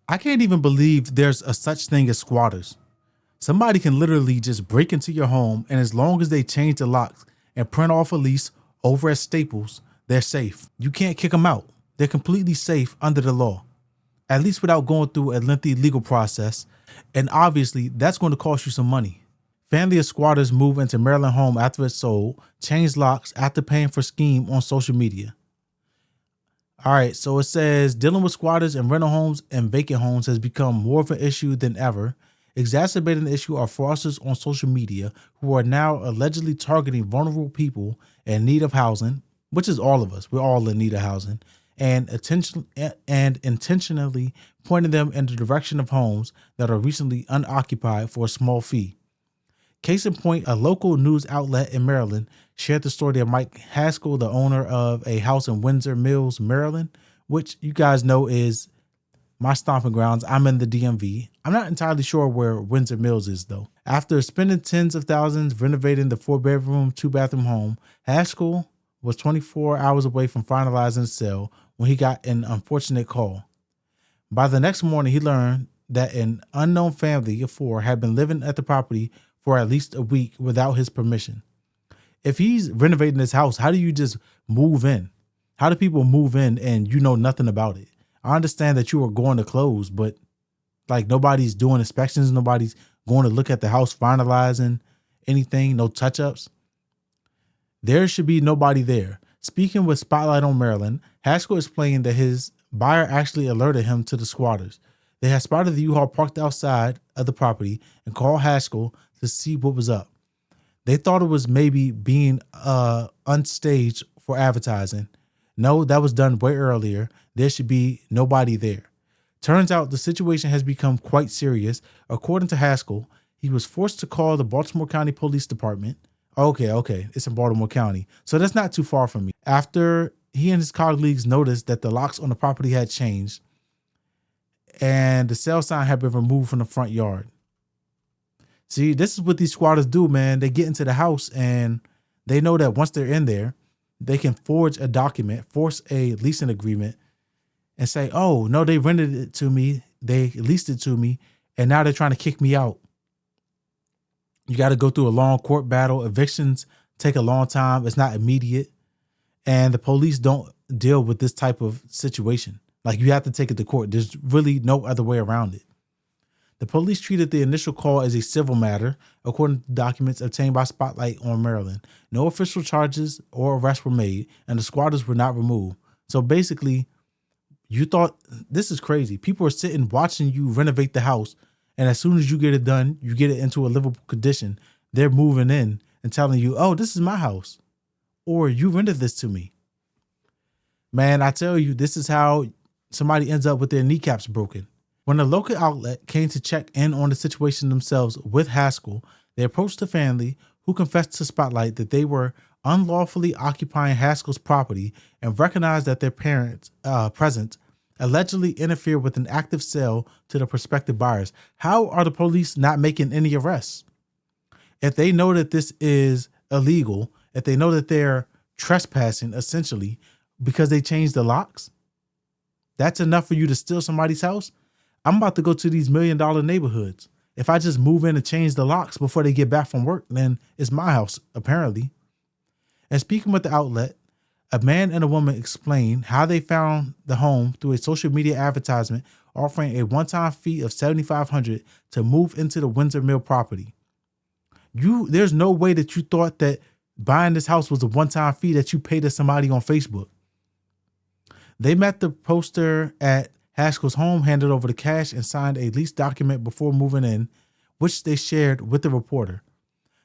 I can't even believe there's a such thing as squatters. Somebody can literally just break into your home, and as long as they change the locks and print off a lease over at Staples, they're safe. You can't kick them out. They're completely safe under the law, at least without going through a lengthy legal process. And obviously, that's going to cost you some money. Family of squatters moved into Maryland home after it sold, changed locks after paying for scheme on social media. All right, so it says dealing with squatters and rental homes and vacant homes has become more of an issue than ever. Exacerbating the issue are fraudsters on social media who are now allegedly targeting vulnerable people in need of housing, which is all of us. We're all in need of housing, and intentionally pointing them in the direction of homes that are recently unoccupied for a small fee. Case in point, a local news outlet in Maryland shared the story of Mike Haskell, the owner of a house in Windsor Mills, Maryland, which you guys know is my stomping grounds. I'm in the DMV. I'm not entirely sure where Windsor Mills is, though. After spending tens of thousands renovating the 4-bedroom, 2-bathroom home, Haskell was 24 hours away from finalizing the sale when he got an unfortunate call. By the next morning, he learned that an unknown family of 4 had been living at the property for at least a week without his permission. If he's renovating his house, how do you just move in? How do people move in and you know nothing about it? I understand that you are going to close, but like nobody's doing inspections, nobody's going to look at the house, finalizing anything, no touch-ups. There should be nobody there. Speaking with Spotlight on Maryland, Haskell explained that his buyer actually alerted him to the squatters. They had spotted the U-Haul parked outside of the property and called Haskell to see what was up. They thought it was maybe being unstaged for advertising. No, that was done way earlier. There should be nobody there. Turns out the situation has become quite serious. According to Haskell, he was forced to call the Baltimore County Police Department. Okay. It's in Baltimore County. So that's not too far from me. After he and his colleagues noticed that the locks on the property had changed and the sale sign had been removed from the front yard. See, this is what these squatters do, man. They get into the house and they know that once they're in there, they can forge a document, force a leasing agreement, and say, oh, no, they rented it to me. They leased it to me, and now they're trying to kick me out. You got to go through a long court battle. Evictions take a long time. It's not immediate. And the police don't deal with this type of situation. Like, you have to take it to court. There's really no other way around it. The police treated the initial call as a civil matter, according to documents obtained by Spotlight on Maryland. No official charges or arrests were made, and the squatters were not removed. So basically, you thought, this is crazy. People are sitting watching you renovate the house, and as soon as you get it done, you get it into a livable condition, they're moving in and telling you, oh, this is my house, or you rented this to me. Man, I tell you, this is how somebody ends up with their kneecaps broken. When the local outlet came to check in on the situation themselves with Haskell, they approached the family, who confessed to Spotlight that they were unlawfully occupying Haskell's property and recognized that their parents' presence allegedly interfered with an active sale to the prospective buyers. How are the police not making any arrests? If they know that this is illegal, if they know that they're trespassing essentially because they changed the locks, that's enough for you to steal somebody's house? I'm about to go to these $1 million neighborhoods. If I just move in and change the locks before they get back from work, then it's my house, apparently. And speaking with the outlet, a man and a woman explained how they found the home through a social media advertisement offering a one-time fee of $7,500 to move into the Windsor Mill property. There's no way that you thought that buying this house was a one-time fee that you paid to somebody on Facebook. They met the poster at Haskell's home, handed over the cash, and signed a lease document before moving in, which they shared with the reporter.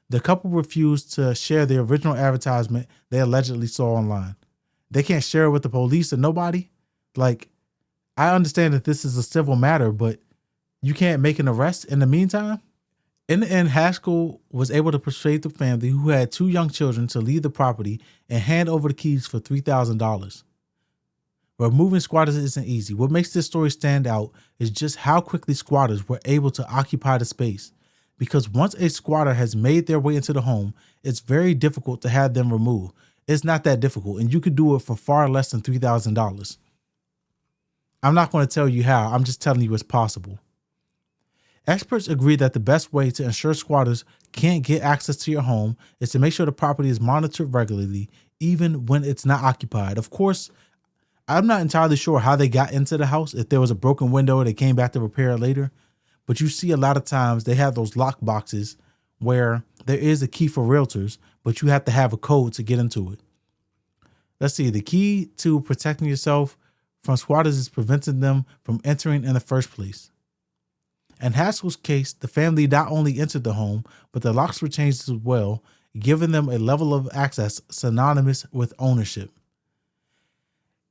The couple refused to share the original advertisement they allegedly saw online. They can't share it with the police or nobody. Like, I understand that this is a civil matter, but you can't make an arrest in the meantime? In the end, Haskell was able to persuade the family, who had 2 young children, to leave the property and hand over the keys for $3,000. Removing squatters isn't easy. What makes this story stand out is just how quickly squatters were able to occupy the space. Because once a squatter has made their way into the home, it's very difficult to have them removed. It's not that difficult, and you could do it for far less than $3,000. I'm not going to tell you how. I'm just telling you it's possible. Experts agree that the best way to ensure squatters can't get access to your home is to make sure the property is monitored regularly, even when it's not occupied. Of course, I'm not entirely sure how they got into the house, if there was a broken window, they came back to repair it later. But you see a lot of times they have those lock boxes where there is a key for realtors, but you have to have a code to get into it. Let's see. The key to protecting yourself from squatters is preventing them from entering in the first place. In Haskell's case, the family not only entered the home, but the locks were changed as well, giving them a level of access synonymous with ownership.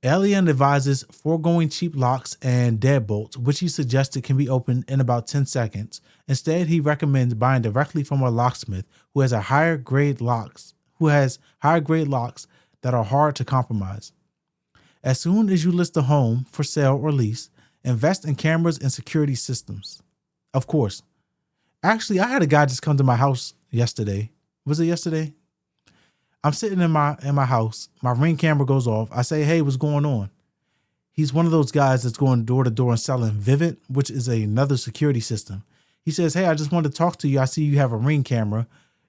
Elian advises foregoing cheap locks and deadbolts, which he suggested can be opened in about 10 seconds. Instead, he recommends buying directly from a locksmith who has higher grade locks that are hard to compromise. As soon as you list a home for sale or lease, invest in cameras and security systems. Of course. Actually, I had a guy just come to my house yesterday. Was it yesterday? I'm sitting in my house. My Ring camera goes off. I say, hey, what's going on? He's one of those guys that's going door to door and selling Vivid, which is another security system. He says, hey, I just wanted to talk to you. I see you have a Ring camera.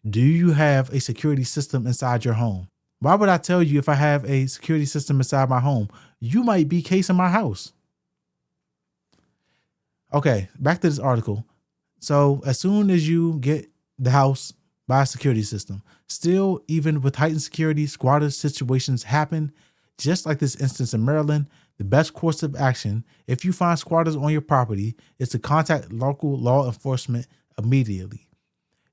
Do you have a security system inside your home? Why would I tell you if I have a security system inside my home? You might be casing my house. Okay, back to this article. So as soon as you get the house, buy a security system. Still, even with heightened security, squatter situations happen. Just like this instance in Maryland, the best course of action, if you find squatters on your property, is to contact local law enforcement immediately.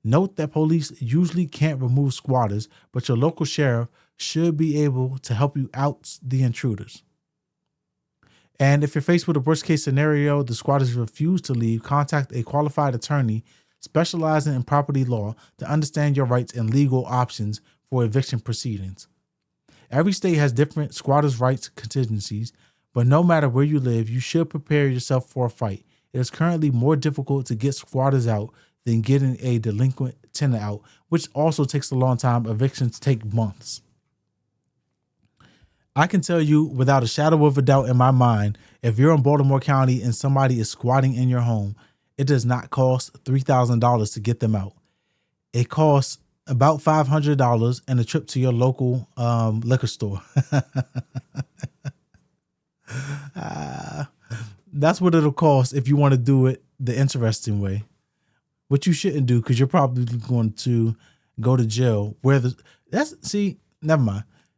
Note that police usually can't remove squatters, but your local sheriff should be able to help you out the intruders. And if you're faced with a worst case scenario, the squatters refuse to leave, contact a qualified attorney specializing in property law to understand your rights and legal options for eviction proceedings. Every state has different squatters' rights contingencies, but no matter where you live, you should prepare yourself for a fight. It is currently more difficult to get squatters out than getting a delinquent tenant out, which also takes a long time. Evictions take months. I can tell you without a shadow of a doubt in my mind, if you're in Baltimore County and somebody is squatting in your home, it does not cost $3,000 to get them out. It costs about $500 and a trip to your local liquor store. That's what it'll cost if you want to do it the interesting way, which you shouldn't do because you're probably going to go to jail. Never mind.